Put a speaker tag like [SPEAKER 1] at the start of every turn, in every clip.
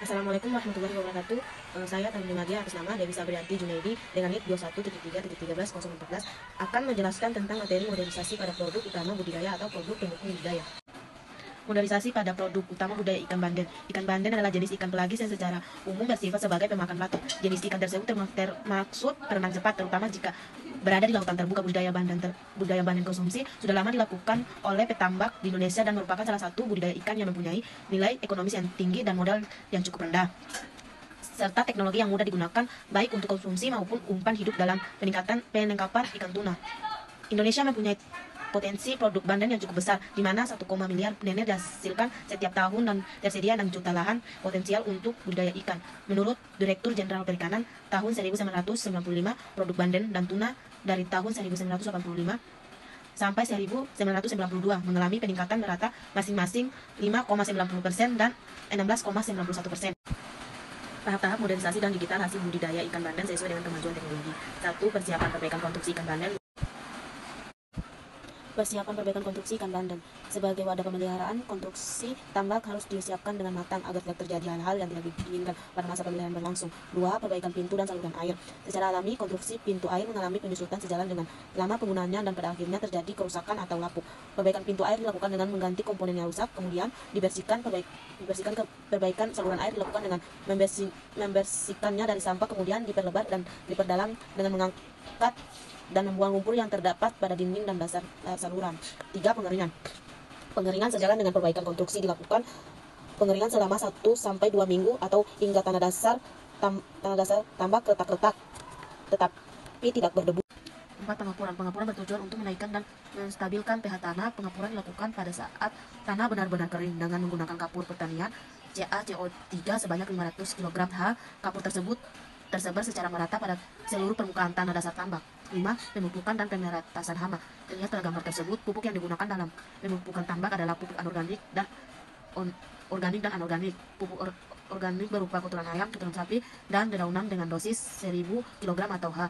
[SPEAKER 1] Assalamualaikum warahmatullahi wabarakatuh. Saya Tamimi Madia atas nama Dewi Sabrianti Junaidi dengan NIK 21.3.13.014 akan menjelaskan tentang materi modernisasi pada produk utama budidaya atau produk pendukung budidaya. Modernisasi pada produk utama budidaya ikan banden. Ikan banden adalah jenis ikan pelagis yang secara umum bersifat sebagai pemakan plankton. Jenis ikan tersebut termaksud berenang cepat, terutama jika berada di lautan terbuka. Budidaya banden konsumsi sudah lama dilakukan oleh petambak di Indonesia dan merupakan salah satu budidaya ikan yang mempunyai nilai ekonomis yang tinggi dan modal yang cukup rendah, serta teknologi yang mudah digunakan baik untuk konsumsi maupun umpan hidup dalam penangkapan ikan tuna. Indonesia mempunyai potensi produk banden yang cukup besar, di mana 1, miliar nener dihasilkan setiap tahun dan tersedia 6 juta lahan potensial untuk budidaya ikan. Menurut Direktur Jenderal Perikanan, tahun 1995 produk banden dan tuna dari tahun 1985 sampai 1992 mengalami peningkatan merata masing-masing 5,90% dan 16,91%. Tahap-tahap modernisasi dan digitalisasi budidaya ikan banden sesuai dengan kemajuan teknologi. 1. Persiapan perbaikan konstruksi ikan banden. Persiapan perbaikan konstruksi ikan banden. Sebagai wadah pemeliharaan, konstruksi tambak harus disiapkan dengan matang agar tidak terjadi hal-hal yang tidak diinginkan pada masa pemeliharaan berlangsung. 2. Perbaikan pintu dan saluran air. Secara alami, konstruksi pintu air mengalami penyusutan sejalan dengan lama penggunaannya dan pada akhirnya terjadi kerusakan atau lapuk. Perbaikan pintu air dilakukan dengan mengganti komponen yang rusak, kemudian dibersihkan. Perbaikan saluran air dilakukan dengan membersihkannya dari sampah, kemudian diperlebar dan diperdalam dengan mengangkat dan membuang lumpur yang terdapat pada dinding dan dasar saluran. 3. Pengeringan. Pengeringan sejalan dengan perbaikan konstruksi dilakukan. Pengeringan selama 1-2 minggu atau hingga tanah dasar tambak retak-retak tetapi tidak berdebu. 4. Pengapuran. Pengapuran bertujuan untuk menaikkan dan menstabilkan pH tanah. Pengapuran dilakukan pada saat tanah benar-benar kering dengan menggunakan kapur pertanian CaCO3 sebanyak 500 kg H. Kapur tersebut tersebar secara merata pada seluruh permukaan tanah dasar tambak. 5. Pemupukan dan pemerataan hama. Terlihat pada gambar tersebut, pupuk yang digunakan dalam pemupukan tambak adalah pupuk anorganik dan anorganik. Pupuk organik berupa kotoran ayam, kotoran sapi, dan dedaunan dengan dosis 1000 kg atau H,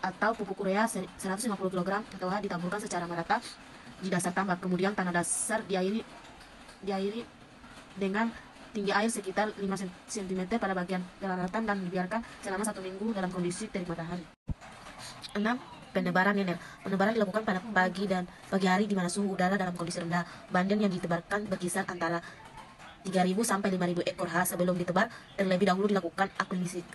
[SPEAKER 1] atau pupuk urea 150 kg atau H ditaburkan secara merata di dasar tambak. Kemudian tanah dasar diairi dengan tinggi air sekitar 5 cm pada bagian daratan dan dibiarkan selama 1 minggu dalam kondisi terik matahari. 6. Penebaran nener. Penebaran dilakukan pada pagi hari di mana suhu udara dalam kondisi rendah. Banden yang ditebarkan berkisar antara 3.000 sampai 5.000 ekor H. Sebelum ditebar, terlebih dahulu dilakukan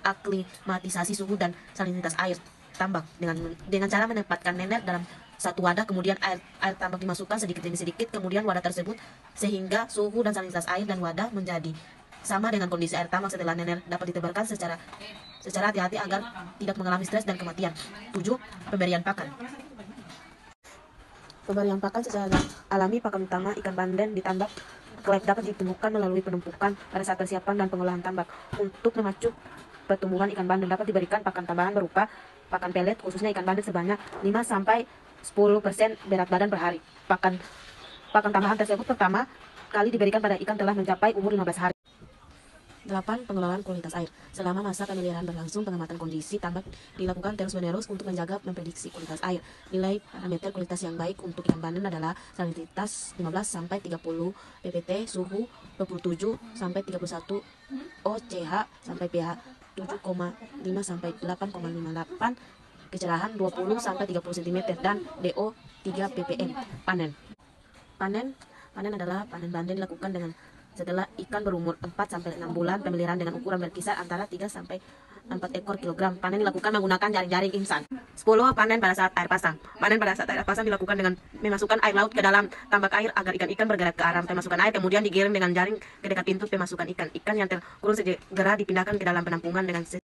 [SPEAKER 1] aklimatisasi suhu dan salinitas air tambak dengan cara menempatkan nener dalam satu wadah, kemudian air tambak dimasukkan sedikit demi sedikit, kemudian wadah tersebut sehingga suhu dan salinitas air dan wadah menjadi sama dengan kondisi air tambak setelah nener dapat ditebarkan secara hati-hati agar tidak mengalami stres dan kematian. 7. Pemberian pakan. Pemberian pakan secara alami. Pakan utama ikan banden di tambak dapat ditemukan melalui penumpukan pada saat persiapan dan pengolahan tambak. Untuk memacu pertumbuhan ikan banden dapat diberikan pakan tambahan berupa pakan pelet, khususnya ikan banden sebanyak 5-10% berat badan per hari. Pakan tambahan tersebut pertama kali diberikan pada ikan telah mencapai umur 15 hari. 8. Pengelolaan kualitas air. Selama masa pemeliharaan berlangsung, pengamatan kondisi tambak dilakukan terus-menerus untuk menjaga memprediksi kualitas air. Nilai parameter kualitas yang baik untuk ikan banden adalah salinitas 15-30 ppt, suhu 27-31 OCH sampai pH 7,5-8,58, kecerahan 20-30 cm dan DO 3 ppm. Panen adalah panen banden dilakukan setelah ikan berumur 4-6 bulan. Pemeliharaan dengan ukuran berkisar antara 3-4 ekor kilogram. Panen dilakukan menggunakan jaring-jaring insan. 10. Panen pada saat air pasang. Panen pada saat air pasang dilakukan dengan memasukkan air laut ke dalam tambak air agar ikan-ikan bergerak ke arah pemasukan air, kemudian digiring dengan jaring ke dekat pintu pemasukan ikan. Ikan yang terkurung segera dipindahkan ke dalam penampungan dengan